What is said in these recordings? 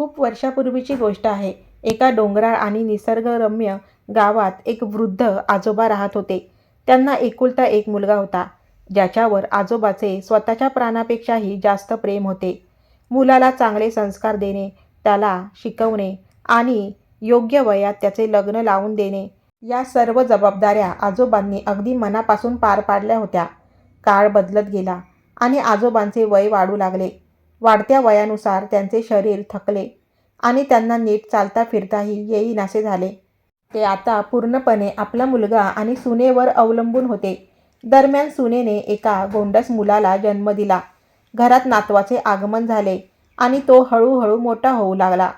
खूप वर्षापूर्वीची गोष्ट आहे. एका डोंगराळ आणि निसर्गरम्य गावात एक वृद्ध आजोबा राहत होते. त्यांना एकुलता एक मुलगा होता, ज्याच्यावर आजोबाचे स्वतःच्या प्राणापेक्षाही जास्त प्रेम होते. मुलाला चांगले संस्कार देणे, त्याला शिकवणे आणि योग्य वयात त्याचे लग्न लावून देणे, या सर्व जबाबदाऱ्या आजोबांनी अगदी मनापासून पार पाडल्या होत्या. काळ बदलत गेला आणि आजोबांचे वय वाढू लागले. वाढत्या वयानुसार त्यांचे शरीर थकले आणि त्यांना नीट चालता फिरताही येईनासे झाले. ते आता पूर्णपणे आपला मुलगा आणि सुनेवर अवलंबून होते. दरम्यान सुनेने एका गोंडस मुलाला जन्म दिला. घरात नातवाचे आगमन झाले आणि तो हळूहळू मोठा होऊ लागला.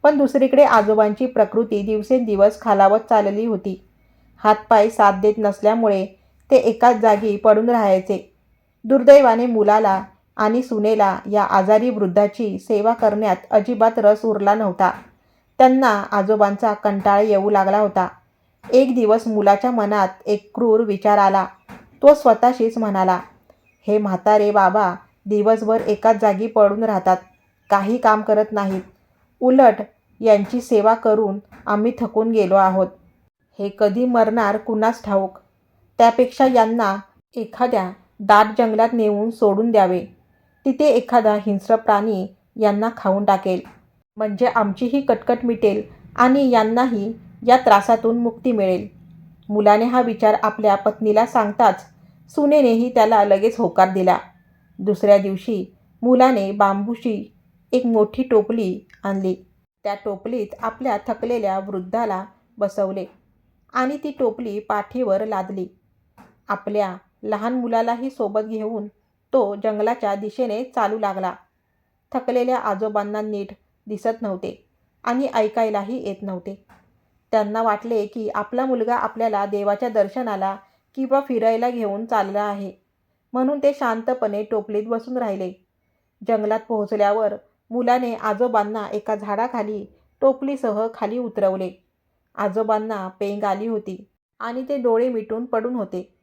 पण दुसरीकडे आजोबांची प्रकृती दिवसेंदिवस खालावत चालली होती. हातपाय साथ देत नसल्यामुळे ते एकाच जागी पडून राहायचे. दुर्दैवाने मुलाला आणि सुनेला या आजारी वृद्धाची सेवा करण्यात अजिबात रस उरला नव्हता. त्यांना आजोबांचा कंटाळा येऊ लागला होता. एक दिवस मुलाच्या मनात एक क्रूर विचार आला. तो स्वतःशीच म्हणाला, "हे म्हातारे बाबा दिवसभर एकाच जागी पडून राहतात, काही काम करत नाहीत. उलट यांची सेवा करून आम्ही थकून गेलो आहोत. हे कधी मरणार कुणास ठाऊक. त्यापेक्षा यांना एखाद्या दाट जंगलात नेऊन सोडून द्यावे. तिथे एखादा हिंस्र प्राणी यांना खाऊन टाकेल. म्हणजे आमचीही कटकट मिटेल आणि यांनाही या त्रासातून मुक्ती मिळेल." मुलाने हा विचार आपल्या पत्नीला सांगताच सुनेनेही त्याला लगेच होकार दिला. दुसऱ्या दिवशी मुलाने बांबूची एक मोठी टोपली आणली. त्या टोपलीत आपल्या थकलेल्या वृद्धाला बसवले आणि ती टोपली पाठीवर लादली. आपल्या लहान मुलालाही सोबत घेऊन तो जंगलाच्या दिशेने चालू लागला. थकलेल्या आजोबांना नीट दिसत नव्हते आणि ऐकायलाही येत नव्हते. त्यांना वाटले की आपला मुलगा आपल्याला देवाच्या दर्शनाला किंवा फिरायला घेऊन चालला आहे, म्हणून ते शांतपणे टोपलीत बसून राहिले. जंगलात पोहोचल्यावर मुलाने आजोबांना एका झाडाखाली टोपलीसह खाली उतरवले. आजोबांना पेंग आली होती आणि ते डोळे मिटून पडून होते.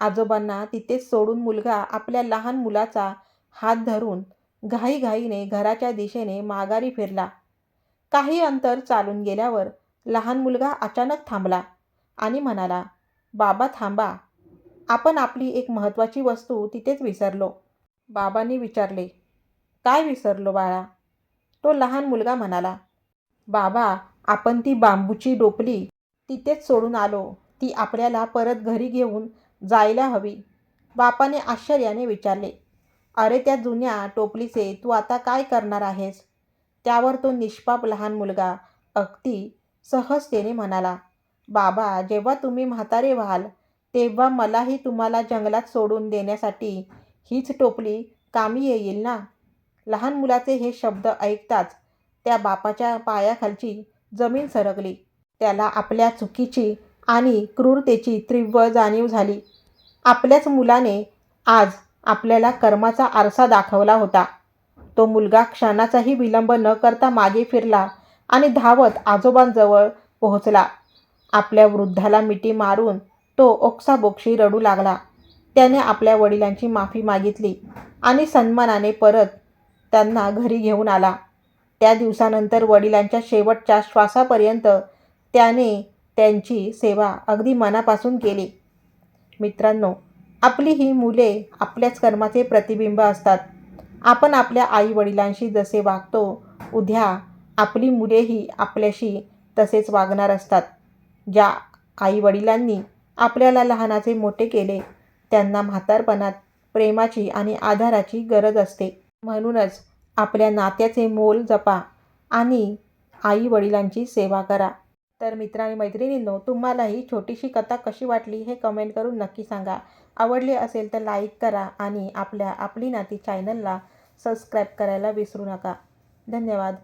आजोबांना तिथेच सोडून मुलगा आपल्या लहान मुलाचा हात धरून घाईघाईने घराच्या दिशेने माघारी फिरला. काही अंतर चालून गेल्यावर लहान मुलगा अचानक थांबला आणि म्हणाला, "बाबा थांबा, आपण आपली एक महत्त्वाची वस्तू तिथेच विसरलो." बाबांनी विचारले, "काय विसरलो बाळा?" तो लहान मुलगा म्हणाला, "बाबा, आपण ती बांबूची टोपली तिथेच सोडून आलो. ती आपल्याला परत घरी घेऊन जायला हवी." बापाने आश्चर्याने विचारले, "अरे, त्या जुन्या टोपलीचे तू आता काय करणार आहेस?" त्यावर तो निष्पाप लहान मुलगा अगदी सहजतेने म्हणाला, "बाबा, जेव्हा तुम्ही म्हातारे व्हाल तेव्हा मलाही तुम्हाला जंगलात सोडून देण्यासाठी हीच टोपली कामी येईल ना." लहान मुलाचे हे शब्द ऐकताच त्या बापाच्या पायाखालची जमीन सरकली. त्याला आपल्या चुकीची आणि क्रूरतेची तीव्र जाणीव झाली. आपल्याच मुलाने आज आपल्याला कर्माचा आरसा दाखवला होता. तो मुलगा क्षणाचाही विलंब न करता मागे फिरला आणि धावत आजोबांजवळ पोहोचला. आपल्या वृद्धाला मिठी मारून तो ओक्साबोक्शी रडू लागला. त्याने आपल्या वडिलांची माफी मागितली आणि सन्मानाने परत त्यांना घरी घेऊन आला. त्या दिवसानंतर वडिलांच्या शेवटच्या श्वासापर्यंत त्याने त्यांची सेवा अगदी मनापासून केली. मित्रांनो, आपली ही मुले आपल्याच कर्माचे प्रतिबिंब असतात. आपण आपल्या आई-वडिलांशी जसे वागतो, उद्या आपली मुलेही आपल्याशी तसेच वागणार असतात. ज्या आई-वडिलांनी आपल्याला लहानाचे मोठे केले, त्यांना म्हातारपणात प्रेमाची आणि आधाराची गरज असते. म्हणूनच आपल्या नात्याचे मोल जपा आणि आई-वडिलांची सेवा करा. तर मित्र आणि मैत्रिणींनो, तुम्हाला ही छोटीशी कथा कशी वाटली हे कमेंट करून नक्की सांगा. आवडली असेल तर लाईक करा आणि आपली नाती चॅनलला सबस्क्राईब करायला विसरू नका. धन्यवाद.